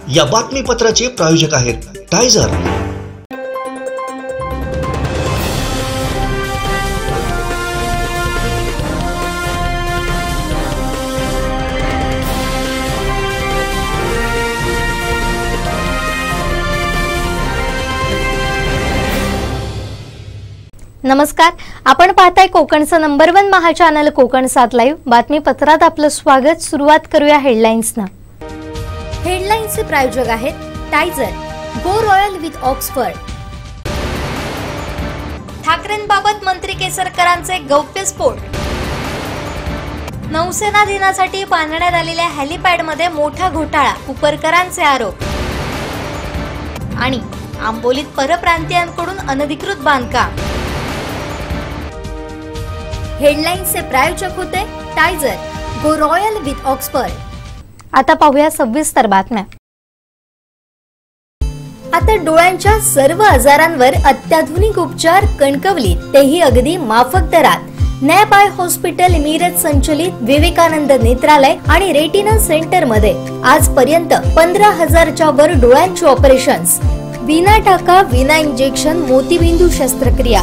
या बातमीपत्राचे प्रायोजक आहेत टायझर। नमस्कार, आपण पाहताय कोकणचं नंबर 1 महा चॅनल कोकण 7 लाईव्ह बातमीपत्रात आपलं स्वागत। सुरुवात करूया हेडलाईन्सना। हेडलाईन्सचे प्रायोजक आहेत टायझर, गो रॉयल विथ ऑक्सफर्ड। ठाकरेंबाबत मंत्री केसरकरांचे गौप्यस्फोट। नौसेना दिनासाठी बांधण्यात आलेल्या हेलिपॅडमध्ये मोठा घोटाळा, कुपरकरांचे आरोप। आणि आंबोलीत परप्रांतीयांकडून अनधिकृत बांधकाम। हेडलाईन्सचे प्रायोजक होते टायझर, गो रॉयल विथ ऑक्सफर्ड। आता पाहूया सविस्तर बातम्या। आता डोळ्यांच्या सर्व आजारांवर अत्याधुनिक उपचार कणकवलीत, तेही अगदी माफक दरात। नॅप आय हॉस्पिटल मिरज संचलित विवेकानंद नेत्रालय आणि रेटिना सेंटर मध्ये आजपर्यंत 15,000च्या वर डोळ्यांची ऑपरेशन्स, विना टाका विना इंजेक्शन मोतीबिंदू शस्त्रक्रिया,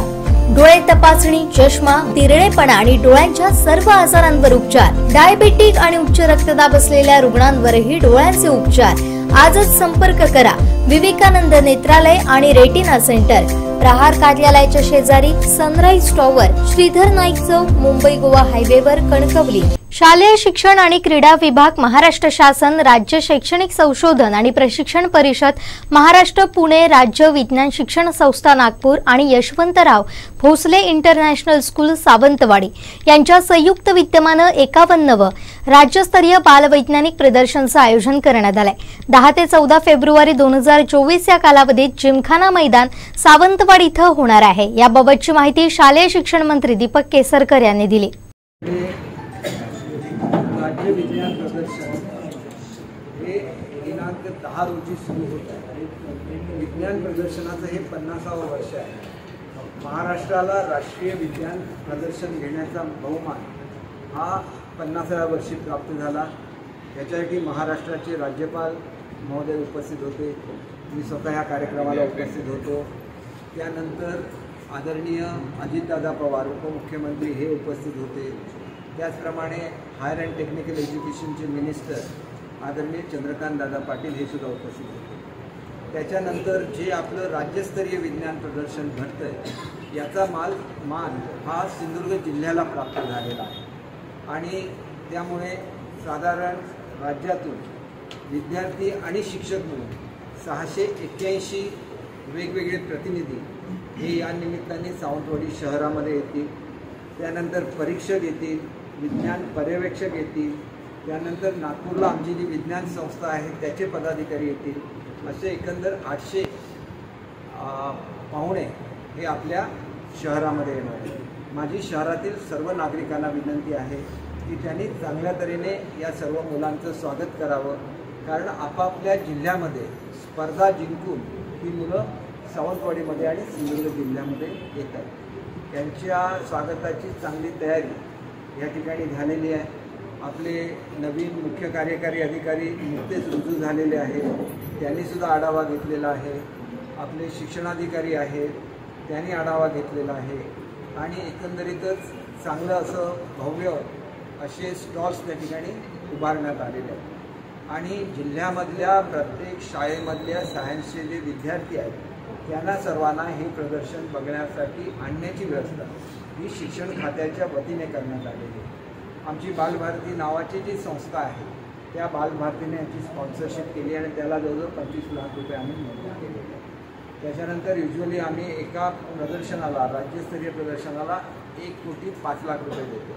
डोळे तपासणी, चष्मा, तिरळेपणा आणि डोळ्यांच्या सर्व आजारांवर उपचार, डायबेटिक आणि उच्च रक्तदाब असलेल्या रुग्णांवरही डोळ्यांचे उपचार। आजच संपर्क करा विवेकानंद नेत्रालय आणि रेटिना सेंटर, प्रहार कार्यालयाच्या शेजारी, सनराइज टॉवर, श्रीधर नाईक चौक, मुंबई गोवा हायवेवर, कणकवली। शालेय शिक्षण आणि क्रीडा विभाग, महाराष्ट्र शासन, राज्य शैक्षणिक संशोधन आणि प्रशिक्षण परिषद, महाराष्ट्र पुणे राज्य विज्ञान शिक्षण संस्था नागपूर आणि यशवंतराव भोसले इंटरनॅशनल स्कूल सावंतवाडी यांच्या संयुक्त विद्यमाने 51वे राज्यस्तरीय बालवैज्ञानिक प्रदर्शनचं आयोजन करण्यात आलंय। 10 ते 14 फेब्रुवारी 2024 या कालावधीत जिमखाना मैदान सावंतवाडी इथं होणार आहे। याबाबतची माहिती शालेय शिक्षण मंत्री दीपक केसरकर यांनी दिली। राज्य विज्ञान प्रदर्शन हे दिनांक 10 रोजी सुरू होत आहे। विज्ञान प्रदर्शनाचं हे 50वे वर्ष आहे। महाराष्ट्राला राष्ट्रीय विज्ञान प्रदर्शन घेण्याचा बहुमान हा 50व्या वर्षी प्राप्त झाला। याच्यासाठी महाराष्ट्राचे राज्यपाल महोदय उपस्थित होते, मी स्वतः ह्या कार्यक्रमाला उपस्थित होतो। त्यानंतर आदरणीय अजितदादा पवार उपमुख्यमंत्री हे उपस्थित होते। त्याचप्रमाणे हायर अँड टेक्निकल एज्युकेशनचे मिनिस्टर आदरणीय चंद्रकांत दादा पाटील हे सुद्धा उपस्थित होते। त्याच्यानंतर जे आपलं राज्यस्तरीय विज्ञान प्रदर्शन घडतं आहे याचा मान हा सिंधुदुर्ग जिल्ह्याला प्राप्त झालेला आहे आणि त्यामुळे साधारण राज्यातून विद्यार्थी आणि शिक्षक म्हणून 681 वेगवेगळे प्रतिनिधी हे या निमित्ताने सावंतवाडी शहरामध्ये येतील। त्यानंतर परीक्षक येतील, विज्ञान पर्यवेक्षक येतील, त्यानंतर नागपूरला आमची जी विज्ञान संस्था आहे त्याचे पदाधिकारी येतील। असे एकंदर 800 पाहुणे हे आपल्या शहरामध्ये येणार आहेत। माझी शहरातील सर्व नागरिकांना विनंती आहे की त्यांनी चांगल्या तऱ्हेने या सर्व मुलांचं स्वागत करावं, कारण आपापल्या जिल्ह्यामध्ये स्पर्धा जिंकून ही मुलं सावंतवाडीमध्ये आणि सिंधुदुर्ग जिल्ह्यामध्ये येतात। त्यांच्या स्वागताची चांगली तयारी या ठिकाणी झालेली आहे। आपले नवीन मुख्य कार्यकारी अधिकारी नुकतेच रुजू झालेले आहेत, त्यांनीसुद्धा आढावा घेतलेला आहे। आपले शिक्षणाधिकारी आहेत, त्यांनी आढावा घेतलेला आहे आणि एकंदरीतच चांगलं असं भव्य असे स्टॉल्स त्या ठिकाणी उभारण्यात आलेले आहेत आणि जिल्ह्यामधल्या प्रत्येक शाळेमधल्या सायन्सचे जे विद्यार्थी आहेत त्यांना सर्वांना हे प्रदर्शन बघण्यासाठी आणण्याची व्यवस्था ही शिक्षण खात्याच्या वतीने करण्यात आलेली आहे। आमची बालभारती नावाची जी संस्था आहे त्या बालभारतीने याची स्पॉन्सरशिप केली आणि त्याला जवळजवळ 25 लाख रुपये आम्ही मंजूर केलेले आहेत। त्याच्यानंतर युजली आम्ही एका प्रदर्शनाला, राज्यस्तरीय प्रदर्शनाला 1,05 लाख रुपये देतो।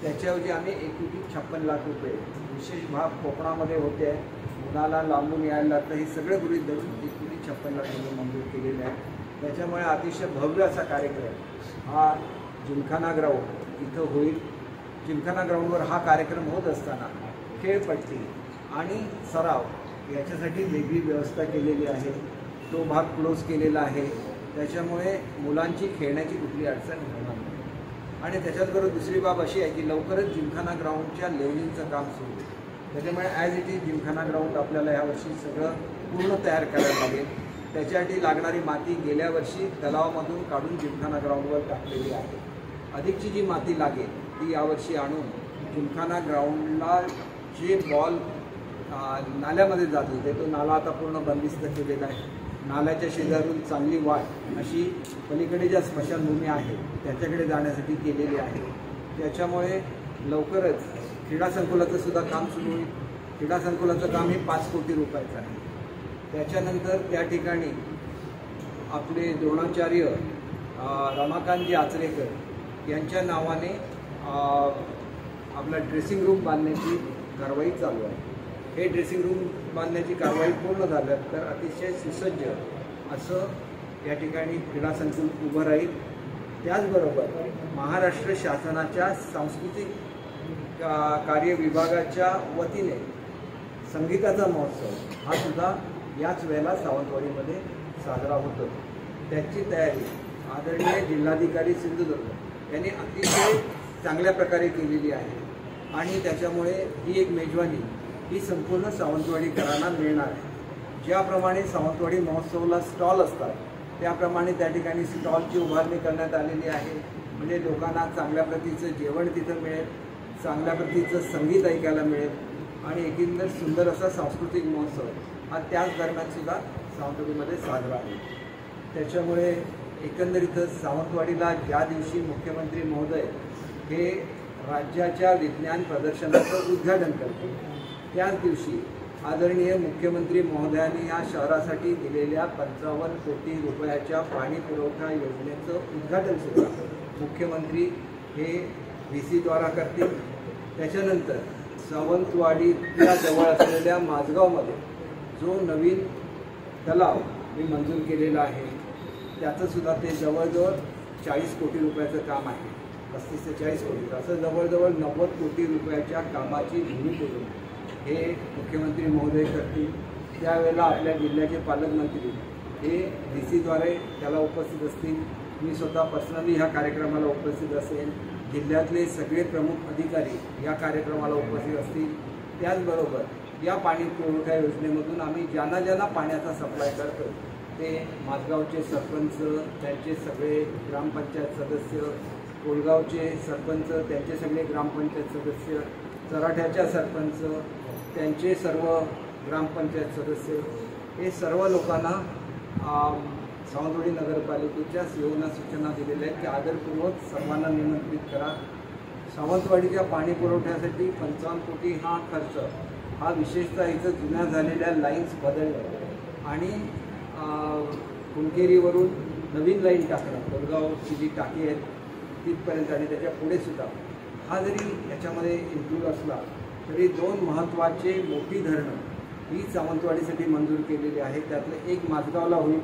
त्याच्याऐवजी आम्ही 1,56 लाख रुपये विशेष भाग कोकणामध्ये होते आहे, मुलाला लांबून यायला लागतं, हे सगळे गृहीत धरून 1,56 लाख रुपये मंजूर केलेले आहेत। त्याच्यामुळे अतिशय भव्य असा कार्यक्रम हा जिमखाना ग्राउंड इथं होईल। जिमखाना ग्राउंडवर हा कार्यक्रम होत असताना खेळपट्टी आणि सराव याच्यासाठी वेगळी व्यवस्था केलेली आहे। तो भाग क्लोज केलेला आहे, त्याच्यामुळे मुलांची खेळण्याची कुठली अडचण होणार नाही। आणि त्याच्याबरोबर दुसरी बाब अशी आहे की लवकरच जिमखाना ग्राउंडच्या लेवलिंगचं काम सुरू होईल। त्याच्यामुळे as it is Gymkhana ground आपल्याला यावर्षी सगळं पूर्ण तयार करायला लागेल. त्याच्यासाठी लागणारी माती गेल्या वर्षी तलावामधून काढून जिमखाना ग्राउंडवर टाकलेली आहे. अधिकची जी माती लागेल ती यावर्षी आणून जिमखाना ग्राउंडला जे बॉल नाल्यामध्ये जात होते तो नाला आता पूर्ण बंदिस्त केलेला आहे. नाल्याच्या शेजारून चांगली वाट अशी पलीकडे ज्या स्मशानभूमी आहे त्याच्याकडे जाण्यासाठी केलेली आहे. त्याच्यामुळे लवकरच क्रीडा संकुलाचं सुद्धा काम सुरू होईल. क्रीडा संकुलाचं काम हे 5 कोटी रुपयाचं आहे. त्याच्यानंतर त्या ठिकाणी आपले द्रोणाचार्य रमाकांतजी आचरेकर यांच्या नावाने आपला ड्रेसिंग रूम बांधण्याची कारवाई चालू आहे. हे ड्रेसिंग रूम बांधण्याची कारवाई पूर्ण झालं तर अतिशय सुसज्ज असं या ठिकाणी क्रीडा संकुल उभं राहील. त्याचबरोबर महाराष्ट्र शासनाच्या सांस्कृतिक कार्य विभागाच्या वतीने संगीताचा महोत्सव हा सुद्धा याच वेळेला सावंतवाडीमध्ये साजरा होतो. त्याची तयारी आदरणीय जिल्हाधिकारी सिंधुदुर्ग यांनी अतिशय चांगल्या प्रकारे केलेली आहे आणि त्याच्यामुळे ही एक मेजवानी ही संपूर्ण सावंतवाडीकरांना मिळणार आहे. ज्याप्रमाणे सावंतवाडी महोत्सवाला स्टॉल असतात त्याप्रमाणे त्या ठिकाणी स्टॉलची उभारणी करण्यात आलेली आहे. म्हणजे लोकांना चांगल्या प्रतीचं जेवण तिथं मिळेल, चांगल्या प्रतीचं संगीत ऐकायला मिळेल आणि एकंदर सुंदर असा सांस्कृतिक महोत्सव हा त्याच दरम्यानसुद्धा सावंतवाडीमध्ये साजरा होईल. त्याच्यामुळे एकंदरीतच सावंतवाडीला ज्या दिवशी मुख्यमंत्री महोदय हे राज्याच्या विज्ञान प्रदर्शनाचं उद्घाटन करतील त्याच दिवशी आदरणीय मुख्यमंत्री महोदयांनी या शहरासाठी दिलेल्या 55 कोटी रुपयाच्या पाणी पुरवठा योजनेचं उद्घाटनसुद्धा मुख्यमंत्री हे VC द्वारा करतील. त्याच्यानंतर सावंतवाडीच्या जवळ असलेल्या माझगावमध्ये जो नवीन तलाव मी मंजूर केलेला आहे त्याचंसुद्धा ते जवळजवळ 40 कोटी रुपयाचं काम आहे. 35 ते 40 कोटी असं जवळजवळ 90 कोटी रुपयाच्या कामाची भूमिपूजन हे मुख्यमंत्री महोदय करतील. त्यावेळेला आपल्या जिल्ह्याचे पालकमंत्री हे VCद्वारे त्याला उपस्थित असतील. मी स्वतः पर्सनली ह्या कार्यक्रमाला उपस्थित असेल. जिल्ह्यातले सगळे प्रमुख अधिकारी या कार्यक्रमाला उपस्थित असतील. त्याचबरोबर या पाणी पुरवठा योजनेमधून आम्ही ज्यांना ज्यांना पाण्याचा सप्लाय करतो ते माझगावचे सरपंच, त्यांचे सगळे ग्रामपंचायत सदस्य, कोळगावचे सरपंच, त्यांचे सगळे ग्रामपंचायत सदस्य, चराठ्याच्या सरपंच, त्यांचे सर्व ग्रामपंचायत सदस्य, हे सर्व लोकांना सावंतवाडी नगरपालिकेच्या CEOना सूचना दिलेल्या आहेत की आदरपूर्वक सर्वांना निमंत्रित करा. सावंतवाडीच्या पाणी पुरवठ्यासाठी 55 कोटी हा खर्च हा विशेषतः इथं जुन्या झालेल्या लाईन्स बदलणं आणि कुंकेरीवरून नवीन लाईन टाकणं, कोलगावची जी टाकी आहे तिथपर्यंत आणि त्याच्या पुढे सुद्धा हा जरी याच्यामध्ये इन्क्लूड असला तरी 2 महत्त्वाचे मोठी धरणं ही सावंतवाडीसाठी मंजूर केलेली आहे. त्यातलं एक माझगावला होईल.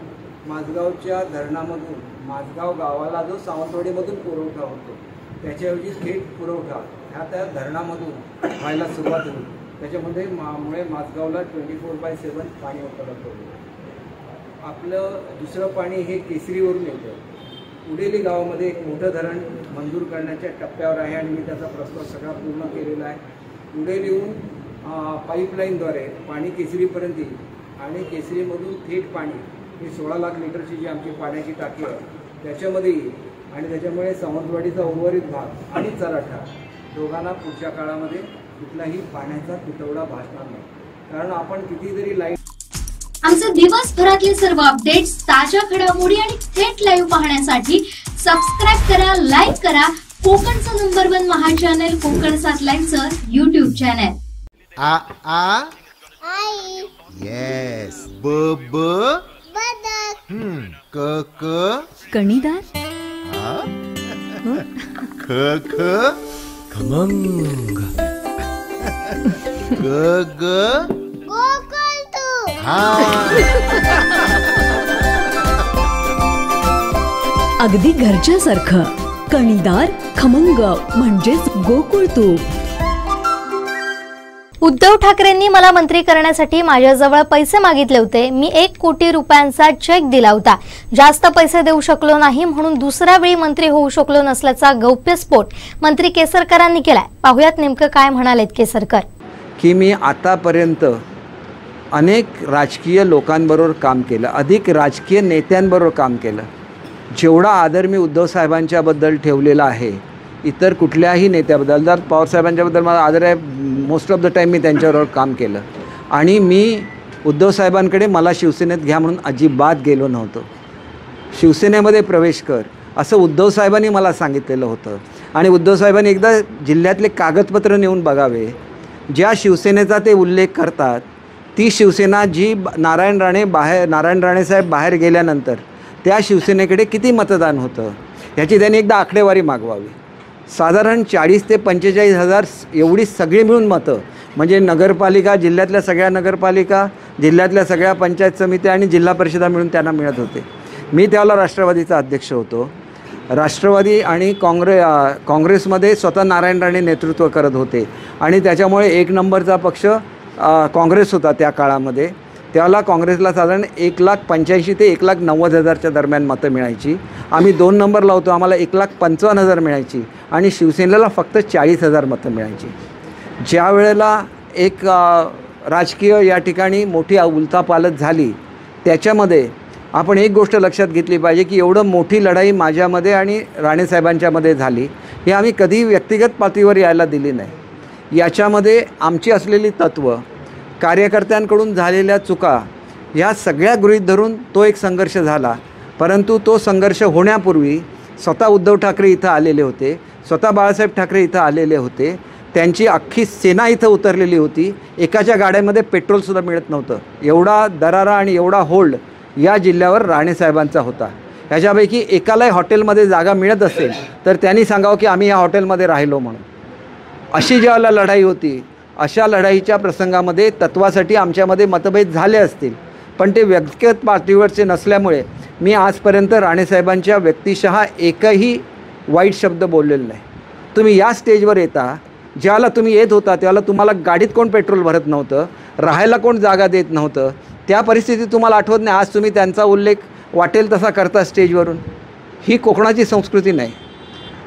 माझगावच्या धरणामधून माझगाव गावाला जो सावंतवाडीमधून पुरवठा होतो त्याच्याऐवजी थेट पुरवठा ह्या त्या धरणामधून व्हायला सुरुवात होईल. त्याच्यामध्ये मुळे माझगावला 24/7 पाणी उपलब्ध होईल. आपलं दुसरं पाणी हे केसरीवरून येतं. उडेली गावामध्ये एक मोठं धरण मंजूर करण्याच्या टप्प्यावर आहे आणि मी त्याचा प्रस्ताव सगळा पूर्ण केलेला आहे. उडेलीहून पाईपलाईनद्वारे पाणी केसरीपर्यंत येईल आणि केसरीमधून थेट पाणी ही 16 लाख लिटरची जी आमची पाण्याची टाकी आहे त्याच्यामध्ये येईल आणि त्याच्यामुळे सावंतवाडीचा उर्वरित भाग आणि चराठा दोघांना पुढच्या काळामध्ये कुठलाही पाण्याचा तुटवडा भासणार नाही. कारण आपण किती जरी लाईट आमचे दिवसभरातले सर्व अपडेट्स, ताज्या घडामोडी आणि थेट लाईव्ह पाहण्यासाठी सबस्क्राईब करा, लाईक करा कोकणचं नंबर 1 महा चॅनल कोकण 7 लाईनचं YouTube चॅनल. आ आ आई येस ब ब बदक क क कणीदार ख ख खमंग ग ग गोकुळतू अगदी घरच्यासारखं कणीदार खमंग म्हणजेच गोकुळ तूप. उद्धव ठाकरेंनी मला मंत्री करण्यासाठी माझ्याजवळ पैसे मागितले होते. मी 1 कोटी रुपयांचा चेक दिला होता. जास्त पैसे देऊ शकलो नाही म्हणून दुसऱ्या वेळी मंत्री होऊ शकलो नसल्याचा गौप्यस्फोट मंत्री केसरकरांनी केलाय. पाहुयात नेमकं काय म्हणालेत केसरकर. की मी आतापर्यंत अनेक राजकीय लोकांबरोबर काम केलं, अधिक राजकीय नेत्यांबरोबर काम केलं. जेवढा आदर मी उद्धव साहेबांच्याबद्दल ठेवलेला आहे इतर कुठल्याही नेत्याबद्दल, जर पवारसाहेबांच्याबद्दल मला आदर आहे, मोस्ट ऑफ द टाईम मी त्यांच्याबरोबर काम केलं. आणि मी उद्धव साहेबांकडे मला शिवसेनेत घ्या म्हणून अजिबात गेलो नव्हतो. शिवसेनेमध्ये प्रवेश कर असं उद्धव साहेबांनी मला सांगितलेलं होतं. आणि उद्धव साहेबांनी एकदा जिल्ह्यातले कागदपत्र नेऊन बघावे. ज्या शिवसेनेचा ते उल्लेख करतात ती शिवसेना जी नारायण राणे साहेब बाहेर गेल्यानंतर त्या शिवसेनेकडे किती मतदान होतं ह्याची त्यांनी एकदा आकडेवारी मागवावी. साधारण 40 ते 45,000 एवढी सगळी मिळून मतं, म्हणजे नगरपालिका, जिल्ह्यातल्या सगळ्या नगरपालिका, जिल्ह्यातल्या सगळ्या पंचायत समित्या आणि जिल्हा परिषदा मिळून त्यांना मिळत होते. मी त्यावेळेला राष्ट्रवादीचा अध्यक्ष होतो. राष्ट्रवादी आणि काँग्रेसमध्ये स्वतः नारायण राणे नेतृत्व करत होते आणि त्याच्यामुळे एक नंबरचा पक्ष काँग्रेस होता त्या काळामध्ये. त्याला काँग्रेसला साधारण 1,85,000 ते 1,90,000च्या दरम्यान मतं मिळायची. आम्ही 2 नंबरला होतो, आम्हाला 1,55,000 मिळायची आणि शिवसेनेला फक्त 40,000 मतं मिळायची. ज्या वेळेला एक राजकीय या ठिकाणी मोठी उलथापालथ झाली त्याच्यामध्ये आपण एक गोष्ट लक्षात घेतली पाहिजे की एवढं मोठी लढाई माझ्यामध्ये आणि राणेसाहेबांच्यामध्ये झाली हे आम्ही कधी व्यक्तिगत पातळीवर यायला दिली नाही. याच्यामध्ये आमची असलेली तत्त्व, कार्यकर्त्यांकडून झालेल्या चुका ह्या सगळ्या गृहीत धरून तो एक संघर्ष झाला. परंतु तो संघर्ष होण्यापूर्वी स्वतः उद्धव ठाकरे इथं आलेले होते, स्वतः बाळासाहेब ठाकरे इथं आलेले होते, त्यांची अख्खी सेना इथं उतरलेली होती. एकाच्या गाड्यामध्ये पेट्रोलसुद्धा मिळत नव्हतं. एवढा दरारा आणि एवढा होल्ड या जिल्ह्यावर राणेसाहेबांचा होता. ह्याच्यापैकी एकालाही हॉटेलमध्ये जागा मिळत असेल तर त्यांनी सांगावं की आम्ही या हॉटेलमध्ये राहिलो म्हणून. अशी ज्यावेळेला लढाई होती अशा लढाईच्या प्रसंगामध्ये तत्त्वासाठी आमच्यामध्ये मतभेद झाले असतील, पण ते व्यक्तिगत पातळीवरचे नसल्यामुळे मी आजपर्यंत राणेसाहेबांच्या व्यक्तिशः एकही वाईट शब्द बोललेला नाही. तुम्ही या स्टेजवर येता, ज्यावेळेला तुम्ही येत होता त्यावेळेला तुम्हाला गाडीत कोण पेट्रोल भरत नव्हतं, राहायला कोण जागा देत नव्हतं. त्या परिस्थितीत तुम्हाला आठवत नाही, आज तुम्ही त्यांचा उल्लेख वाटेल तसा करता स्टेजवरून. ही कोकणाची संस्कृती नाही.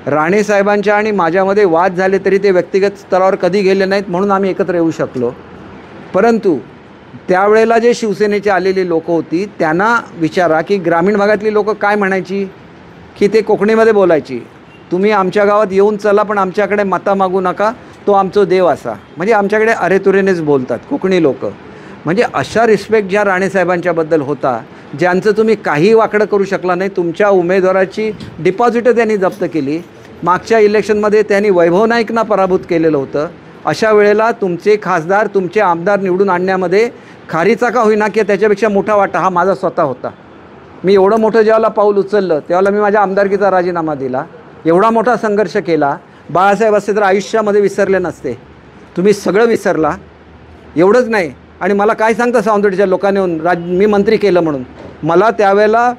राणेसाहेबांच्या आणि माझ्यामध्ये वाद झाले तरी ते व्यक्तिगत स्तरावर कधी गेले नाहीत, म्हणून आम्ही एकत्र येऊ शकलो. परंतु त्यावेळेला जे शिवसेनेचे आलेली लोकं होती त्यांना विचारा की ग्रामीण भागातली लोकं काय म्हणायची, की ते कोकणीमध्ये बोलायची, तुम्ही आमच्या गावात येऊन चला पण आमच्याकडे मता मागू नका, तो आमचो देव असा. म्हणजे आमच्याकडे अरेतुरेनेच बोलतात कोकणी लोकं. म्हणजे अशा रिस्पेक्ट ज्या राणेसाहेबांच्याबद्दल होता, ज्यांचं तुम्ही काही वाकडं करू शकला नाही. तुमच्या उमेदवाराची डिपॉझिटं त्यांनी जप्त केली. मागच्या इलेक्शनमध्ये त्यांनी वैभव नाईकना पराभूत केलेलं होतं. अशा वेळेला तुमचे खासदार, तुमचे आमदार निवडून आणण्यामध्ये खारीचा का होईना की त्याच्यापेक्षा मोठा वाटा हा माझा स्वतः होता. मी एवढं मोठं ज्यावेळेला पाऊल उचललं त्यावेळेला मी माझ्या आमदारकीचा राजीनामा दिला. एवढा मोठा संघर्ष केला. बाळासाहेब असते तर आयुष्यामध्ये विसरले नसते. तुम्ही सगळं विसरला. एवढंच नाही, आणि मला काय सांगता सावंतवाडीच्या लोकांनी येऊन मी मंत्री केलं म्हणून. मला त्यावेळेला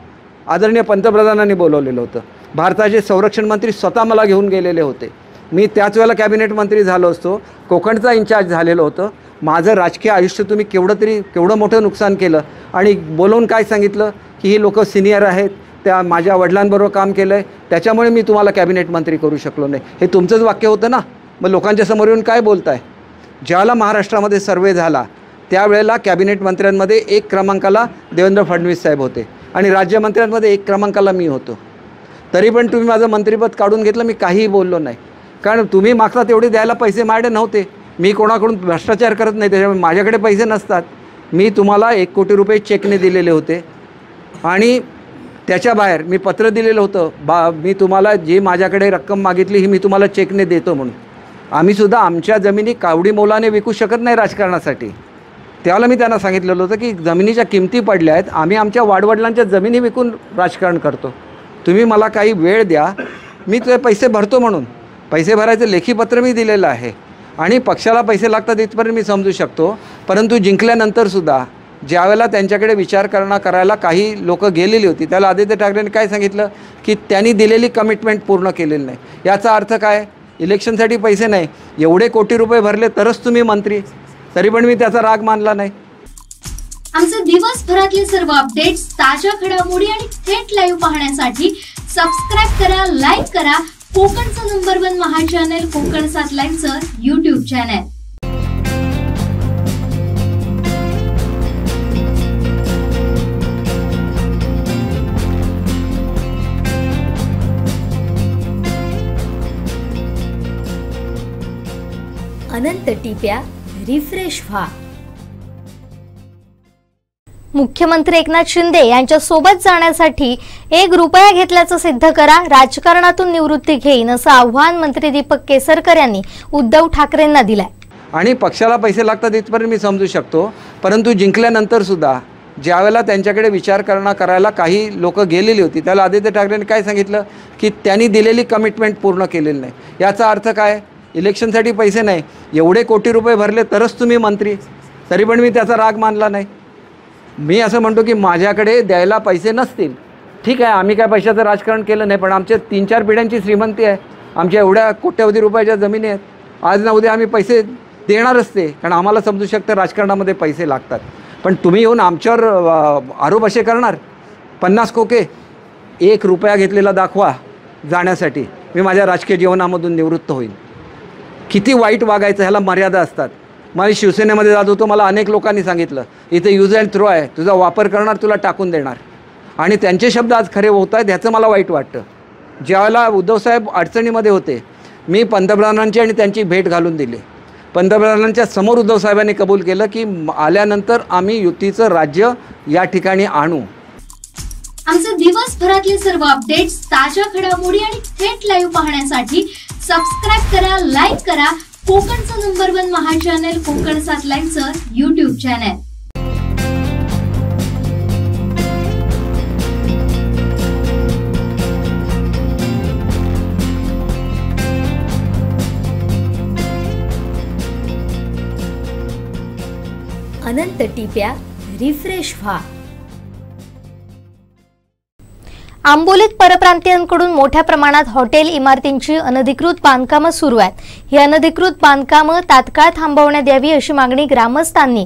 आदरणीय पंतप्रधानांनी बोलवलेलं होतं. भारताचे संरक्षण मंत्री स्वतः मला घेऊन गेलेले होते. मी त्याच वेळेला कॅबिनेट मंत्री झालो असतो, कोकणचा इन्चार्ज झालेलो होतं. माझं राजकीय आयुष्य तुम्ही केवढं मोठं नुकसान केलं. आणि बोलवून काय सांगितलं की ही लोकं सिनियर आहेत, त्या माझ्या वडिलांबरोबर काम केलं आहे, त्याच्यामुळे मी तुम्हाला कॅबिनेट मंत्री करू शकलो नाही. हे तुमचंच वाक्य होतं ना. मग लोकांच्या समोर येऊन काय बोलताय. ज्याला महाराष्ट्रामध्ये सर्वे झाला त्यावेळेला कॅबिनेट मंत्र्यांमध्ये 1 क्रमांकाला देवेंद्र फडणवीस साहेब होते आणि राज्यमंत्र्यांमध्ये 1 क्रमांकाला मी होतो. तरी पण तुम्ही माझं मंत्रिपद काढून घेतलं. मी काहीही बोललो नाही, कारण तुम्ही मागता तेवढे द्यायला पैसे माझ्याकडे नव्हते. मी कोणाकडून भ्रष्टाचार करत नाही, त्याच्यामुळे माझ्याकडे पैसे नसतात. मी तुम्हाला 1 कोटी रुपये चेकने दिलेले होते आणि त्याच्या बाहेर मी पत्र दिलेलं होतं, मी तुम्हाला जी माझ्याकडे रक्कम मागितली ही मी तुम्हाला चेकने देतो म्हणून. आम्हीसुद्धा आमच्या जमिनी कावडी मोलाने विकू शकत नाही राजकारणासाठी. त्यावेळेला मी त्यांना सांगितलेलं होतं की जमिनीच्या किमती पडल्या आहेत, आम्ही आमच्या वाडवडिलांच्या जमिनी विकून राजकारण करतो. तुम्ही मला काही वेळ द्या, मी ते पैसे भरतो म्हणून. पैसे भरायचं लेखीपत्र मी दिलेलं आहे आणि पक्षाला पैसे लागतात इथपर्यंत मी समजू शकतो. परंतु जिंकल्यानंतरसुद्धा ज्यावेळेला त्यांच्याकडे विचार करायला काही लोकं गेलेली होती त्याला आदित्य ठाकरेंनी काय सांगितलं की त्यांनी दिलेली कमिटमेंट पूर्ण केलेली नाही. याचा अर्थ काय, इलेक्शनसाठी पैसे नाही, एवढे कोटी रुपये भरले तरच तुम्ही मंत्री. तरी पण मी त्याचा राग मानला नाही. आमचे दिवसभरातले सर्व अपडेट्स, ताज्या घडामोडी आणि थेट लाईव्ह पाहण्यासाठी सबस्क्राईब करा, लाईक करा कोकणचं नंबर 1 महा चॅनल कोकण 7 लाईव्हचं YouTube चॅनल. अनंत टिप्या रिफ्रेश व्हा. मुख्यमंत्री एकनाथ शिंदे यांच्या सोबत जाण्यासाठी 1 रुपया घेतल्याचं सिद्ध करा, राजकारणातून निवृत्ती घेईन असं आव्हान मंत्री दीपक केसरकर यांनी उद्धव ठाकरेंना दिलंय. आणि पक्षाला पैसे लागतात इथपर्यंत मी समजू शकतो, परंतु जिंकल्यानंतर सुद्धा ज्यावेळेला त्यांच्याकडे विचार करायला काही लोक गेलेली होती, त्याला आदित्य ठाकरेंनी काय सांगितलं की त्यांनी दिलेली कमिटमेंट पूर्ण केलेली नाही. याचा अर्थ काय? इलेक्शनसाठी पैसे नाही, एवढे कोटी रुपये भरले तरच तुम्ही मंत्री. तरी पण मी त्याचा राग मानला नाही. मी असं म्हणतो की माझ्याकडे द्यायला पैसे नसतील, ठीक आहे, आम्ही काय पैशाचं राजकारण केलं नाही, पण आमच्या 3-4 पिढ्यांची श्रीमंती आहे, आमच्या एवढ्या कोट्यवधी रुपयाच्या जमिनी आहेत. आज ना उद्या आम्ही पैसे देणारच ते, कारण आम्हाला समजू शकतं राजकारणामध्ये पैसे लागतात. पण तुम्ही येऊन आमच्यावर आरोप असे करणार, 50 खोके 1 रुपया घेतलेला दाखवा जाण्यासाठी मी माझ्या राजकीय जीवनामधून निवृत्त होईन. किती वाईट वागायचं, ह्याला मर्यादा असतात. मला शिवसेनेमध्ये जात होतो, मला अनेक लोकांनी सांगितलं इथे यूज अँड थ्रो आहे, तुझा वापर करणार तुला टाकून देणार, आणि त्यांचे शब्द आज खरे होत आहेत, ह्याचं मला वाईट वाटतं. ज्यावेळेला उद्धवसाहेब अडचणीमध्ये होते, मी पंतप्रधानांची आणि त्यांची भेट घालून दिली. पंतप्रधानांच्या समोर उद्धवसाहेबांनी कबूल केलं की आल्यानंतर आम्ही युतीचं राज्य या ठिकाणी आणू. आमचे दिवसभरातले सर्व अपडेट्स, ताज्या घडामोडी आणि थेट लाईव्ह पाहण्यासाठी सबस्क्राईब करा, लाईक करा कोकणचं नंबर 1 महा चॅनल कोकण 7 लाईनचं YouTube चॅनल. अनंत टिप्या रिफ्रेश व्हा. आंबोलीत परप्रांतीयांकडून मोठ्या प्रमाणात हॉटेल इमारतींची अनधिकृत बांधकामं सुरू आहेत. ही अनधिकृत बांधकामं तात्काळ थांबवण्यात यावी अशी मागणी ग्रामस्थांनी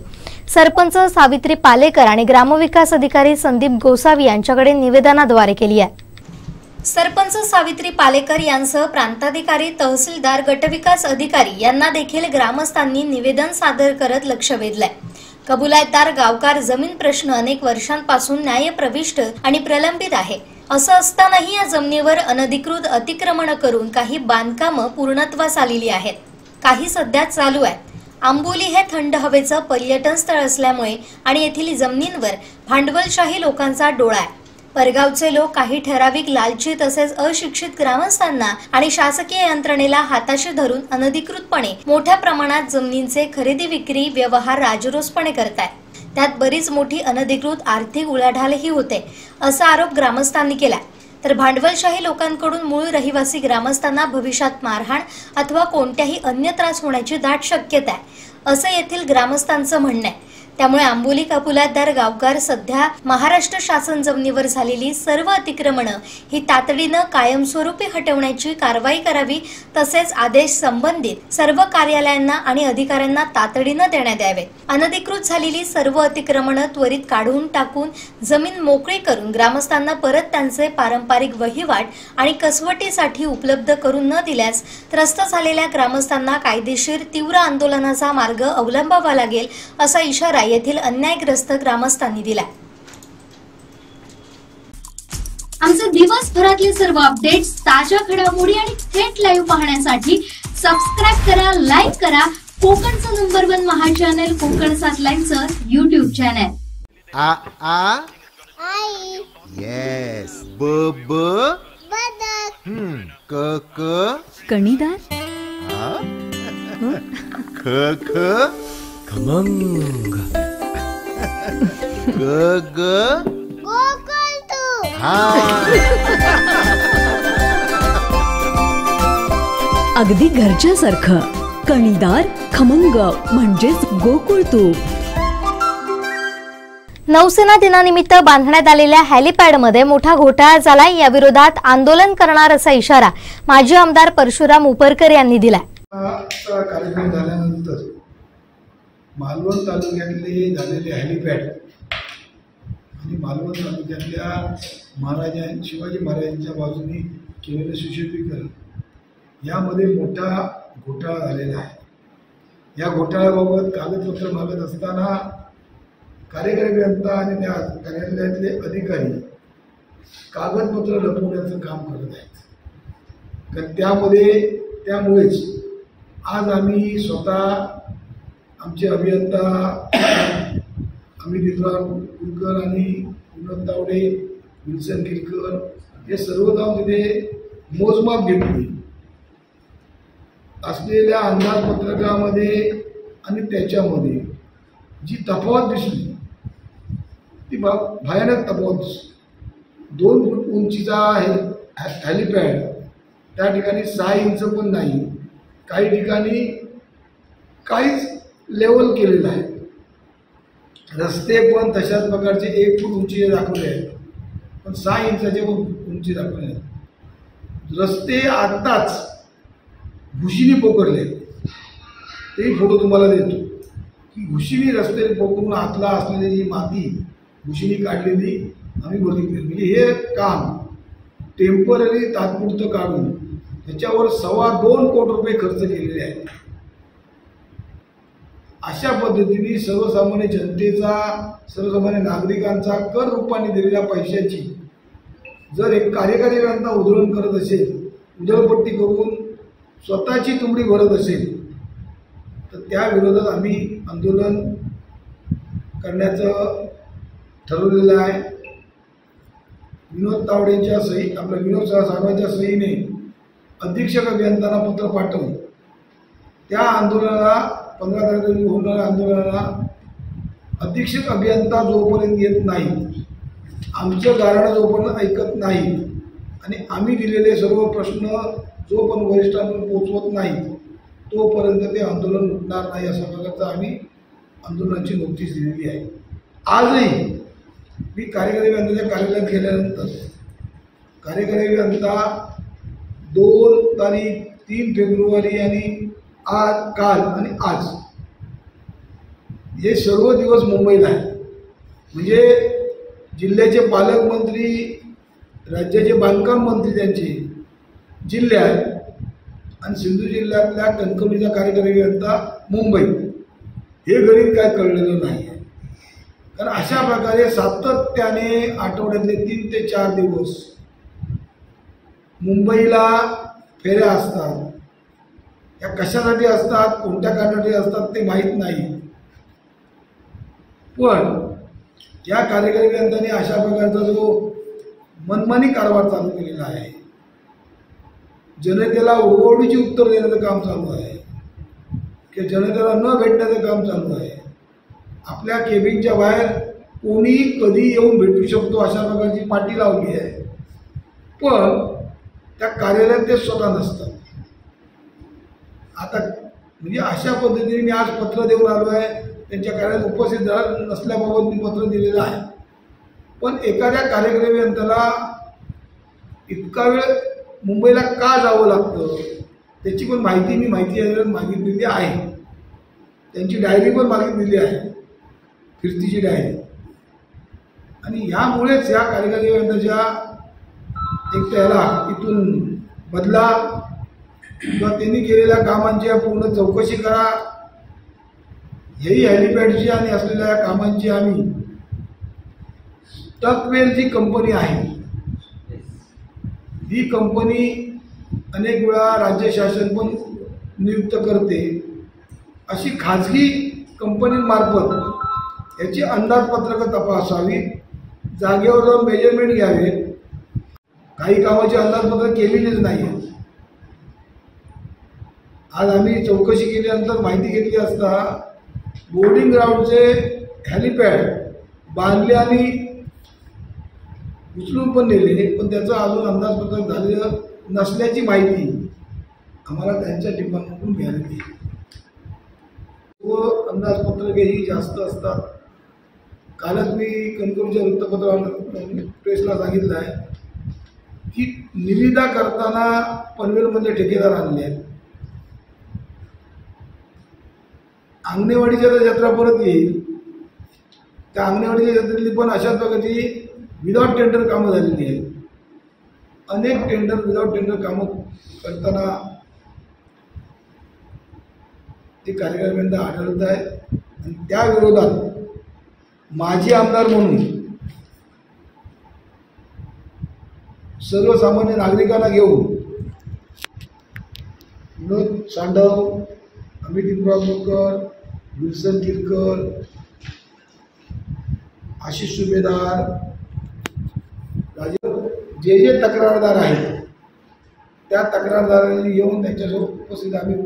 सरपंच सावित्री पालेकर आणि ग्रामविकास अधिकारी संदीप गोसावी यांच्याकडे निवेदनाद्वारे केली आहे. सरपंच सावित्री पालेकर यांसह प्रांताधिकारी, तहसीलदार, गटविकास अधिकारी यांना देखील ग्रामस्थांनी निवेदन सादर करत लक्ष वेधलंय. कबुलातदार गावकार जमीन प्रश्न अनेक वर्षांपासून न्यायप्रविष्ट आणि प्रलंबित आहे. असं असतानाही या जमिनीवर अनधिकृत अतिक्रमण करून काही बांधकामं पूर्णत्वास आलेली आहेत, काही सध्या चालू आहेत. आंबोली हे थंड हवेचं पर्यटन स्थळ असल्यामुळे आणि येथील जमिनींवर भांडवलशाही लोकांचा डोळा आहे. परगावचे लोक काही ठराविक लालची तसेच अशिक्षित ग्रामस्थांना आणि शासकीय यंत्रणेला हाताशी धरून अनधिकृतपणे मोठ्या प्रमाणात जमिनींचे खरेदी विक्री व्यवहार राजरोसपणे करतात. त्यात बरीच मोठी अनधिकृत आर्थिक उलाढालही होते असा आरोप ग्रामस्थांनी केला. तर भांडवलशाही लोकांकडून मूळ रहिवासी ग्रामस्थांना भविष्यात मारहाण अथवा कोणत्याही अन्य त्रास होण्याची दाट शक्यता आहे असं येथील ग्रामस्थांचं म्हणणं आहे. त्यामुळे आंबोली कबुलातदार गावकार सध्या महाराष्ट्र शासन जमिनीवर झालेली सर्व अतिक्रमणं ही तातडीनं कायमस्वरूपी हटवण्याची कारवाई करावी, तसेच आदेश संबंधित सर्व कार्यालयांना आणि अधिकाऱ्यांना तातडीनं देण्यात यावेत. अनधिकृत झालेली सर्व अतिक्रमणं त्वरित काढून टाकून जमीन मोकळी करून ग्रामस्थांना परत त्यांचे पारंपरिक वहिवाट आणि कसवटीसाठी उपलब्ध करून न दिल्यास त्रस्त झालेल्या ग्रामस्थांना कायदेशीर तीव्र आंदोलनाचा मार्ग अवलंबावा लागेल असा इशारा येथील अन्यायग्रस्त ग्रामस्थांनी दिला. आमचे दिवसभरातले सर्व अपडेट्स, ताज्या घडामोडी आणि थेट लाईव्ह पाहण्यासाठी सबस्क्राईब करा, लाईक करा कोकणचं नंबर 1 महा चॅनल कोकण 7 लाईनचं YouTube चॅनल. आ आ आई येस. ब ब बदक. क क कणीदार. ख ख खमंग. ग ग गोकुळतू. अगदी घरच्यासारखं कणीदार खमंग म्हणजेच गोकुळ तूप. नौसेना दिनानिमित्त बांधण्यात आलेल्या हेलिपॅडमध्ये मोठा घोटाळा झाला. या विरोधात आंदोलन करणार असा इशारा माजी आमदार परशुराम उपरकर यांनी दिला. कार्यक्रम झाल्यानंतर मालवण तालुक्यातले झालेले हेलिपॅड आणि मालवण तालुक्यातल्या शिवाजी महाराजांच्या बाजूने केलेलं सुशोभीकरण यामध्ये मोठा घोटाळा झालेला आहे. या घोटाळ्याबाबत कागदपत्र मागत असताना कार्यकारी अभियंता आणि त्या कार्यालयातले अधिकारी कागदपत्र लपवण्याचं काम करत आहेत. त्यामुळेच आज आम्ही स्वतः आमचे अभियंता अमित कुलकर आणि विनोद तावडे, विल्सन किरकर हे सर्व जाऊन तिथे मोजमाप घेतली. असलेल्या अंदाजपत्रकामध्ये आणि त्याच्यामध्ये जी तफावत दिसली ती भयानक तफावत दिसली. 2 फूट उंचीचा हॅलिपॅड त्या ठिकाणी 6 इंच पण नाही, काही ठिकाणी काहीच लेवल केलेलं आहे. रस्ते पण तशाच प्रकारचे 1 फूट उंची दाखवले आहेत, पण 6 इंचाचे पण उंची दाखवले आहेत. रस्ते आत्ताच घुशीने पोखरले, तेही फोटो तुम्हाला देतो की घुशीने रस्ते पोखरून आतला असलेली जी माती घुशीने काढलेली आम्ही बघितली. म्हणजे हे काम टेम्पररी तात्पुरतं काढून त्याच्यावर 2.25 कोटी रुपये खर्च केलेले आहेत. अशा पद्धतीने सर्वसामान्य जनतेचा, सर्वसामान्य नागरिकांचा कर रूपाने दिलेल्या पैशाची जर एक कार्यकारी अभियंता उधळण करत असेल, उधळपट्टी करून स्वतःची तुंबडी भरत असेल, तर त्या विरोधात आम्ही आंदोलन करण्याचं ठरवलेलं आहे. विनोद तावडेंच्या सही, आपल्या विनोद साळवेंच्या सहीने अधीक्षक अभियंत्यांना पत्र पाठवून त्या आंदोलनाला 15 तारखेला होणाऱ्या आंदोलनाला अधीक्षक अभियंता जोपर्यंत येत नाही, आमचं गाऱ्हाणं जोपर्यंत ऐकत नाही आणि आम्ही दिलेले सर्व प्रश्न जोपर्यंत वरिष्ठांपर्यंत पोहोचवत नाही तोपर्यंत ते आंदोलन उठणार नाही, अशा प्रकारचं आम्ही आंदोलनाची नोटीस दिलेली आहे. आजही मी कार्यकारी अभियंत्याच्या कार्यालयात गेल्यानंतर कार्यकारी अभियंता 2 तारीख 3 फेब्रुवारी आणि काल आणि आज हे सर्व दिवस मुंबईला आहे. म्हणजे जिल्ह्याचे पालकमंत्री, राज्याचे बांधकाम मंत्री त्यांचे जिल्ह्यात आणि सिंधू जिल्ह्यातल्या कणकवलीचा कार्यकारी अभियंता मुंबईत, हे गणित काय कळलेलं नाही आहे. कारण अशा प्रकारे सातत्याने आठवड्यातले 3 ते 4 दिवस मुंबईला फेऱ्या असतात. या कशासाठी असतात, कोणत्या कारणासाठी असतात ते माहीत नाही, पण या कार्यकारी अभियंत्यांनी अशा प्रकारचा जो मनमानी कारभार चालू केलेला आहे, जनतेला ओरडीची उत्तर देण्याचं काम चालू आहे, की जनतेला न भेटण्याचं काम चालू आहे. आपल्या केबिनच्या बाहेर कोणी कधी येऊन भेटू शकतो अशा प्रकारची पाटी लावली आहे, पण त्या कार्यालयात ते स्वतः नसतात. आता म्हणजे अशा पद्धतीने मी आज पत्र देऊन आलो आहे. त्यांच्या कार्यालयात उपस्थित नसल्याबाबत मी पत्र दिलेलं आहे. पण एखाद्या कार्यकारी अभियंत्याला इतका वेळ मुंबईला का जावं लागतं त्याची पण माहिती मी माहिती अधिकाऱ्यात मागितलेली आहे. त्यांची डायरी पण मागितलेली आहे, फिरतीची डायरी. आणि यामुळेच या कार्यकारी अभियंत्याच्या एक त्याला इथून बदला किंवा त्यांनी केलेल्या कामांची पूर्ण चौकशी करा. हेही हॅलिपॅडची आणि असलेल्या कामांची आम्ही टकवेल जी कंपनी आहे, ही कंपनी अनेक वेळा राज्य शासन पण नियुक्त करते. अशी खाजगी कंपनीमार्फत याची अंदाजपत्रकं तपासावी, जागेवर जाऊन मेजरमेंट घ्यावे. काही कामाची अंदाजपत्रक केलेलीच नाही आहे. आज आम्ही चौकशी केल्यानंतर माहिती घेतली असता बोर्डिंग ग्राउंडचे हॅलिपॅड बांधले आणि उचलून पण नेले, पण त्याचं अजून अंदाजपत्रक झालेलं नसल्याची माहिती आम्हाला त्यांच्या डिपार्टमेंटकडून मिळाली. व अंदाजपत्रकही जास्त असतात. कालच मी कणकवलीच्या वृत्तपत्रावर प्रेसला सांगितलं आहे की निविदा करताना पनवेलमध्ये ठेकेदार आणले आहेत. अंगणेवाडीच्या जत्रा परत येईल, त्या अंगणेवाडीच्या जत्रेतली पण अशाच प्रकारची विदाउट टेंडर कामं झालेली आहेत. अनेक टेंडर विदाउट टेंडर कामं करताना ते कार्यकारी आढळत आहे. आणि त्या विरोधात माजी आमदार म्हणून सर्वसामान्य नागरिकांना घेऊन विनोद सांडव, अमित इंद्रापूरकर, विल्सन किरकर, आशिष सुभेदार, जे जे तक्रारदार आहेत त्या तक्रारदारांनी येऊन त्यांच्यासोबत उपस्थित आम्ही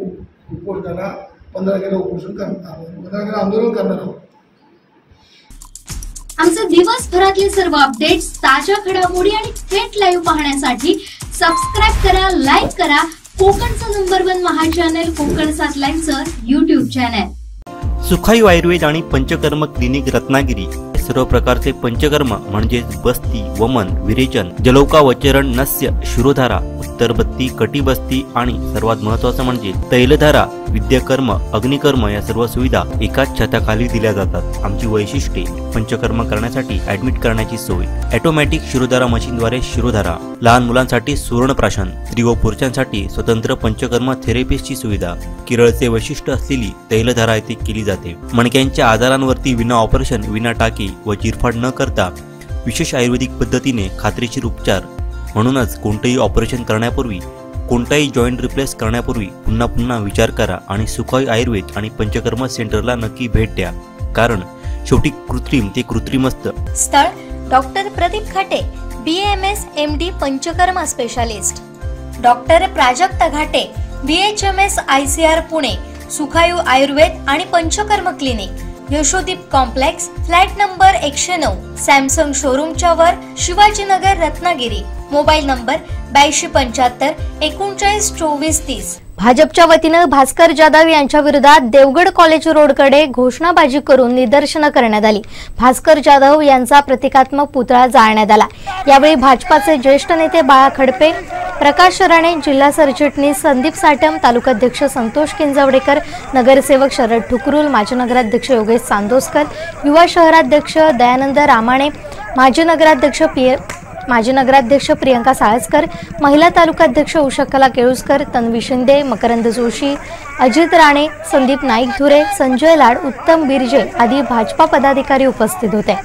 उपोषणाला 15 तारखेला उपोषण करणार आहोत, 15 तारखेला आंदोलन करणार आहोत. आमचे दिवसभरातले सर्व अपडेट्स, ताज्या घडामोडी आणि थेट लाईव्ह पाहण्यासाठी सबस्क्राईब करा, लाईक करा कोकणचं नंबर 1 महा चॅनल कोकण 7 लाईनचं YouTube चॅनल. सुखायू आयुर्वेद आणि पंचकर्म क्लिनिक रत्नागिरी सर्व प्रकारचे पंचकर्म म्हणजेच बस्ती, वमन, विरेचन, जलौका, वचरण, नस्य, शिरोधारा, उत्तरबत्ती, कटिबस्ती आणि सर्वात महत्त्वाचं म्हणजे तैलधारा, विद्याकर्म, अग्निकर्म या सर्व सुविधा एकाच छताखाली दिल्या जातात. आमची वैशिष्ट्ये: पंचकर्म करण्यासाठी ऍडमिट करण्याची सोय, ऑटोमॅटिक शिरोधारा मशीनद्वारे शिरोधारा, लहान मुलांसाठी सुवर्णप्राशन, स्त्री व पुरुषांसाठी स्वतंत्र पंचकर्म थेरपिस्टची सुविधा, केरळचे वैशिष्ट्य असलेली तैलधारा येथे केली जाते. मणक्यांच्या आजारांवरती विना ऑपरेशन, विना टाके व चिरफाड न करता विशेष आयुर्वेदिक पद्धतीने खात्रीशीर उपचार. म्हणूनच कोणतेही ऑपरेशन करण्यापूर्वी, कोणताही जॉईंट रिप्लेस करण्यापूर्वी पुन्हा पुन्हा विचार करा आणि सुखायू आयुर्वेद आणि पंचकर्म सेंटरला नक्की भेट द्या, कारण शेवटी कृत्रिम ते कृत्रिम असतं. स्थळ: doctor Pradeep Khate, BAMS MD Panchakarma specialist. Doctor Prajakt Ghate, BHMS ICR Pune, Sukhayu Ayurveda आणि Panchakarma clinic, Yashodeep complex, flat number 109, Samsung शोरूमच्या वर, शिवाजीनगर, रत्नागिरी. Mobile number 8275 39 24 30. भाजपच्या वतीनं भास्कर जाधव यांच्या विरोधात देवगड कॉलेज रोडकडे घोषणाबाजी करून निदर्शनं करण्यात आली. भास्कर जाधव यांचा प्रतिकात्मक पुतळा जाळण्यात आला. यावेळी भाजपाचे ज्येष्ठ नेते बाळा खडपे, प्रकाश राणे, जिल्हा सरचिटणीस संदीप साटम, तालुकाध्यक्ष संतोष किंजवडेकर, नगरसेवक शरद ठुकरूल, माजी नगराध्यक्ष योगेश चांदोसकर, युवा शहराध्यक्ष दयानंद रामाणे, माजी नगराध्यक्ष प्रियंका साळसकर, महिला तालुकाध्यक्ष उषाकला केळुसकर, तन्वी शिंदे, मकरंद जोशी, अजित राणे, संदीप नाईक धुरे, संजय लाड, उत्तम बिर्जे आदी भाजपा पदाधिकारी उपस्थित होते.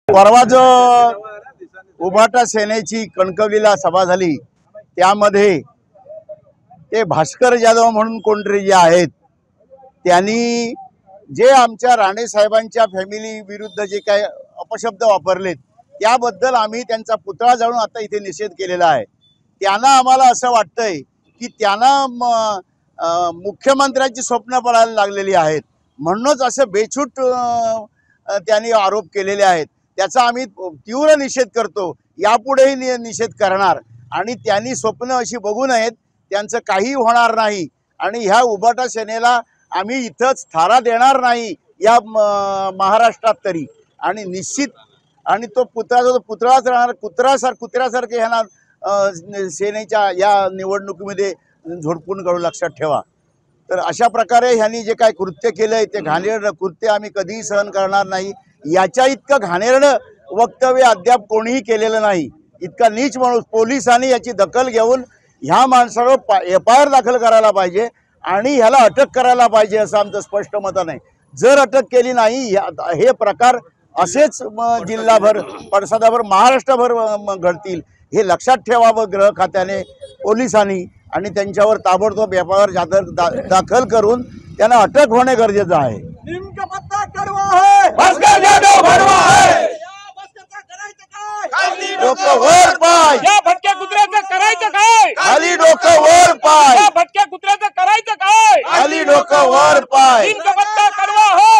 परवा जो उभाटा सेनेची कणकवलीला सभा झाली त्यामध्ये ते भास्कर जाधव म्हणून कोणतरी जे आहेत त्यांनी जे आमच्या राणे साहेबांच्या फॅमिली विरुद्ध जे काय अपशब्द वापरलेत त्याबद्दल आम्ही त्यांचा पुतळा जाळून आता इथे निषेध केलेला आहे. त्यांना आम्हाला असं वाटतंय की त्यांना मुख्यमंत्र्यांची स्वप्न पडायला लागलेली आहेत म्हणूनच असं बेछूट त्यांनी आरोप केलेले आहेत. त्याचा आम्ही तीव्र निषेध करतो, यापुढेही निषेध करणार आणि त्यांनी स्वप्न अशी बघू नयेत, त्यांचं काही होणार नाही आणि ह्या उभाटा सेनेला आम्ही इथंच थारा देणार नाही या महाराष्ट्रात तरी. आणि निश्चित आणि तो पुतळाच राहणार. कुत्र्यासारखे ह्यांना सेनेच्या या निवडणुकीमध्ये झोडपून काढू, लक्षात ठेवा. तर अशा प्रकारे ह्यांनी जे काय कृत्य केलंय ते घाणेरडं कृत्य आम्ही कधीही सहन करणार नाही. याच्या इतकं घाणेरडं वक्तव्य अद्याप कोणीही केलेलं नाही. इतका नीच माणूस. पोलिसांनी याची दखल घेऊन ह्या माणसावर FIR दाखल करायला पाहिजे आणि ह्याला अटक करायला पाहिजे असं आमचं स्पष्ट मत आहे. जर अटक केली नाही हे प्रकार असेच जिल्हाभर पडसादाभर महाराष्ट्रभर घडतील हे लक्षात ठेवावं गृह खात्याने, पोलिसांनी, आणि त्यांच्यावर ताबडतोब FIR दाखल करून त्यांना अटक होणे गरजेचं आहे. नेमका पत्ता कडवा आहे, भास्कर जाधव भडवा आहे. खाली डोकं वर पाय, या भटक्या कुत्र्याचं करायचं काय? खाली डोकं वर पाय, या भटक्या कुत्र्याचं करायचं काय? खाली डोकं वर पाय. नेमका पत्ता कडवा है,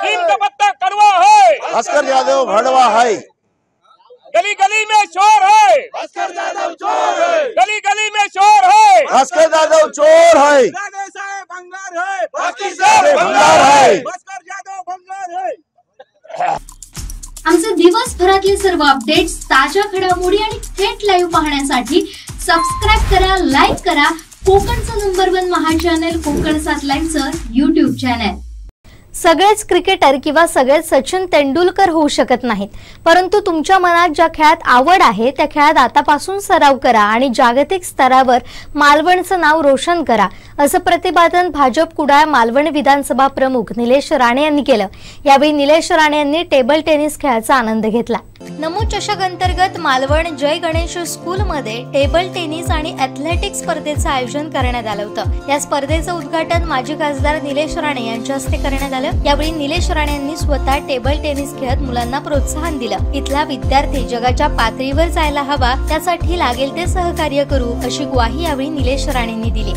नेमका पत्ता कडवा है. भास्कर जाधव भडवा है. गली गली में शोर है, भास्कर जाधव चोर है, गली गली में शोर है. भास्कर जाधव चोर है, राणे साहेब भंगार है, बाकी सब भंगार है. भास्कर जाधव भंगार है. आमचे दिवसभरातले सर्व अपडेट्स, ताज्या घडामोडी आणि थेट लाईव्ह पाहण्यासाठी सबस्क्राईब करा, लाईक करा कोकणचं नंबर 1 महा चॅनल कोकण 7 लाईव्हचं YouTube चॅनल. सगळेच क्रिकेटर किंवा सगळेच सचिन तेंडुलकर होऊ शकत नाहीत, परंतु तुमच्या मनात ज्या खेळात आवड आहे त्या खेळात आतापासून सराव करा आणि जागतिक स्तरावर मालवणचं नाव रोशन करा, असं प्रतिपादन भाजप कुडाळ मालवण विधानसभा प्रमुख निलेश राणे यांनी केलं. यावेळी निलेश राणे यांनी टेबल टेनिस खेळाचा आनंद घेतला. नमो चषक अंतर्गत मालवण जय गणेश स्कूलमध्ये टेबल टेनिस आणि ॲथलेटिक्स स्पर्धेचं आयोजन करण्यात आलं होतं. या स्पर्धेचं उद्घाटन माजी खासदार निलेश राणे यांच्या हस्ते करण्यात आलं. यावेळी निलेश राणे यांनी स्वतः टेबल टेनिस खेळत मुलांना प्रोत्साहन दिलं. इथला विद्यार्थी जगाच्या पातळीवर जायला हवा, त्यासाठी लागेल ते सहकार्य करू, अशी ग्वाही यावेळी निलेश राणेंनी दिली.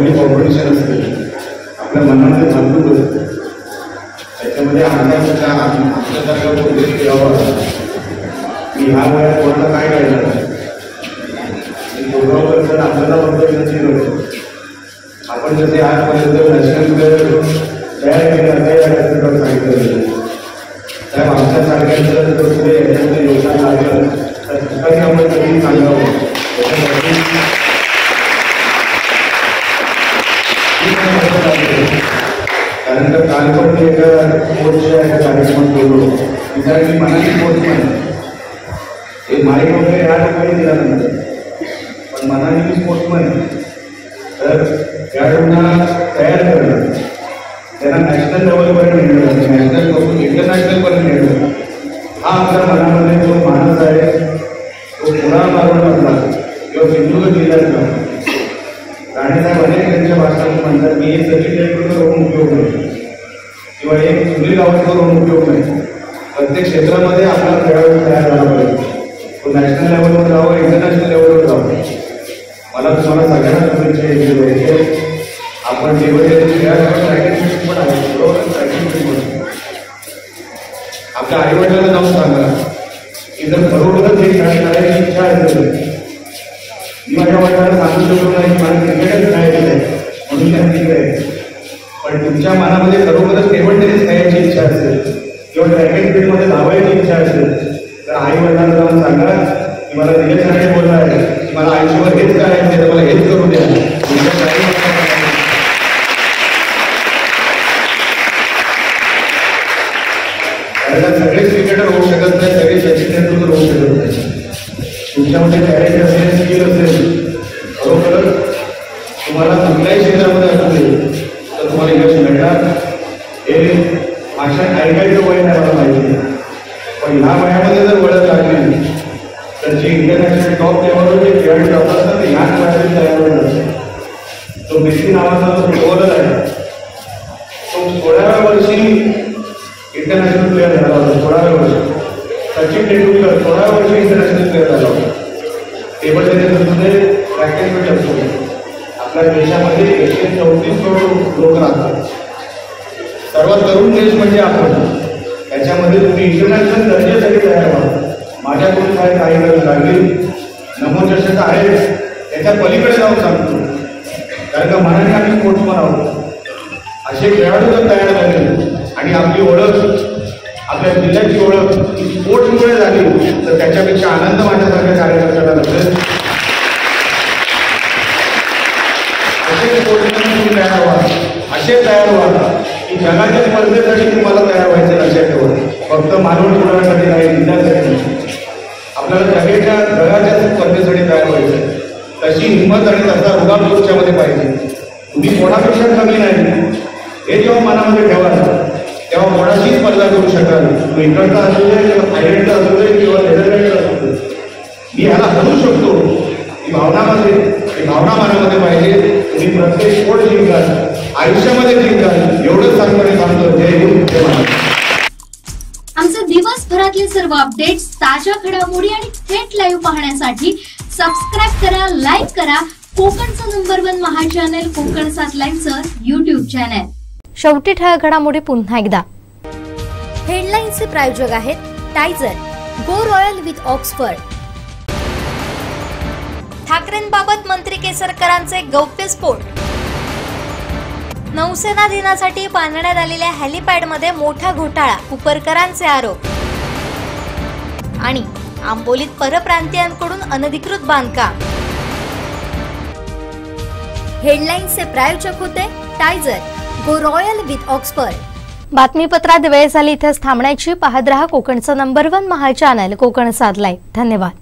कॉम्पिटिशन असते आपल्या मनामध्ये भांडून असते, त्याच्यामध्ये आपल्यासारखा उद्देश यावा की ह्या वयात कोणाला काय करायचं. दोघांवर जर आपल्याला बरोबर आपण जसे आजपर्यंत नॅशनल तयार केलं त्या सांगितलं साहेब, आमच्यासारख्यांचं जर पुढे याच्यामध्ये योगदान लागलं तर ठिकाणी आपण कधी सांगावं. कारण का काल पण मी एका स्पोर्ट्सच्या एका कार्यक्रमात बोललो, विचार की मनाची स्पोर्ट्समॅन हे माईक वगैरे ह्या ठिकाणी दिल्यानंतर पण मनाची स्पोर्ट्समॅन तर खेळाडूंना तयार करणं, त्यांना नॅशनल लेवलपर्यंत नेणं, नॅशनल पासून इंटरनॅशनलपर्यंत नेणं, हा आपल्या मनामध्ये जो माणूस आहे तो पुन्हा मालवणमधला किंवा सिंधुदुर्ग जिल्ह्यातला. राणेसाहेब अनेक त्यांच्या भाषणात म्हणतात की एक सचिन तेंडुलकर होऊन उपयोग नाही किंवा एक सुनील गावस्कर होऊन उपयोग नाही. प्रत्येक क्षेत्रामध्ये आपला खेळाडू तयार झाला पाहिजे, तो नॅशनल लेवलवर जावं, इंटरनॅशनल लेवलवर जावं. मला तुम्हाला सगळ्यांना शुभेच्छा. आपण खेळाचं प्रॅक्टिस पण आहे, बरोबर प्रॅक्टिस पण आपल्या आईवडिलांना जाऊन सांगा की जर खरोखरच हे खेळ करायची इच्छा असेल, मी माझ्या वडिलांना सांगू शकतो नाही की मला क्रिकेटच खेळायचं आहे म्हणून त्या ठीक आहे, पण तुमच्या मनामध्ये खरोखरच टेबल टेनिस खेळायची इच्छा असेल किंवा ट्रॅक अँड फील्डमध्ये धावायची इच्छा असेल तर आई वडिलांना जाऊन सांगा की मला निलेश राणे बोलला आहे की मला आयुष्यभर हेच करायचं आहे, तर मला हेच करू द्या. कारण सगळेच क्रिकेटर होऊ शकत नाही, सगळे सचिन तेंडुलकर होऊ शकत नाही. तुमच्यामध्ये टॅलेंट असेल, स्किल असेल, बरोबरच तुम्हाला कुठल्याही क्षेत्रामध्ये असेल तर तुम्हाला यश मिळणार. हे भाषण ऐकायचं वय नाही मला माहिती, पण ह्या वयामध्ये जर वळत लागली तर तर जे इंटरनॅशनल टॉप लेवलवर जे खेळाडू जातात ना ते ह्याच वयातून तयार होत असतात. तो मेसी नावाचा जो फुटबॉलर आहे तो 16व्या वर्षी इंटरनॅशनल प्लेअर झाला होता. 16व्या वर्षी सचिन तेंडुलकर 16व्या वर्षी इंटरनॅशनल प्लेअर झाला होता. टेबल टेनिसमध्ये रॅकेटमध्ये असतो. आपल्या देशामध्ये 134 करोड लोक राहतात. सर्वात तरुण देश म्हणजे आपण. त्याच्यामध्ये तुम्ही इंटरनॅशनल दर्जासाठी तयार व्हा. माझ्याकडून काही गरज लागली नमोचषक आहे त्याच्या पलीकडे जाऊन सांगतो. कारण का मनाने आम्ही स्पोर्ट्समन आहोत. असे खेळाडू जर तयार झाले आणि आपली ओळख आपल्या जिल्ह्याची ओळख ही स्पोर्ट्समुळे झाली तर त्याच्यापेक्षा आनंद माझ्यासारख्या कार्यकर्त्याला नसेल. असे स्पोर्ट्समन तुम्ही तयार व्हा. असे तयार व्हा की जगाच्या स्पर्धेसाठी तुम्हाला तयार व्हायचे लक्षात ठेवा. फक्त मानव उडवण्यासाठी नाही, जिल्ह्यासाठी नाही. आपल्याला जगाच्या स्पर्धेसाठी तयार व्हायचं. तशी हिंमत आणि तसा रुबाब तुमच्यामध्ये पाहिजे. तुम्ही कोणापेक्षा कमी नाही हे जेव्हा मनामध्ये ठेवाल तेव्हा कोणाची स्पर्धा करू शकाल. तो इकडचा असू दे किंवा थायलंडचा असू दे किंवा नेदरलँडचा असू दे. मी ह्याला हरवू शकतो ही भावना मनामध्ये पाहिजे. तुम्ही प्रत्येक स्पोर्ट जिंकाल, आयुष्यामध्ये जिंकाल एवढंच सांगताना सांगतो. जय हिंद जय महाराष्ट्र. आमचे दिवसभरातले सर्व अपडेट्स, ताज्या घडामोडी आणि थेट लाईव्ह पाहण्यासाठी सबस्क्राईब करा, लाईक करा कोकणचं नंबर 1 महा चॅनल कोकण 7 लाईनचं YouTube चॅनल. शेवटी ठळक घडामोडी पुन्हा एकदा. हेडलाईन्सचे प्रायोजक आहेत टायझर, गो रॉयल विथ ऑक्सफर्ड. ठाकरेंबाबत मंत्री केसरकरांचे गौप्यस्फोट. नौसेना दिनासाठी बांधण्यात आलेल्या हेलिपॅडमध्ये मोठा घोटाळा, कुपरकरांचे आरोप. आणि आंबोलीत परप्रांतीयांकडून अनधिकृत बांधकाम. हेडलाईन्सचे प्रायोजक होते टायझर, गो रॉयल विथ ऑक्सफर्ड. बातमीपत्रात वेळ झाली इथेच थांबण्याची. पाहत रहा कोकणचं नंबर 1 महा चॅनल कोकण 7 लाईव्ह. धन्यवाद.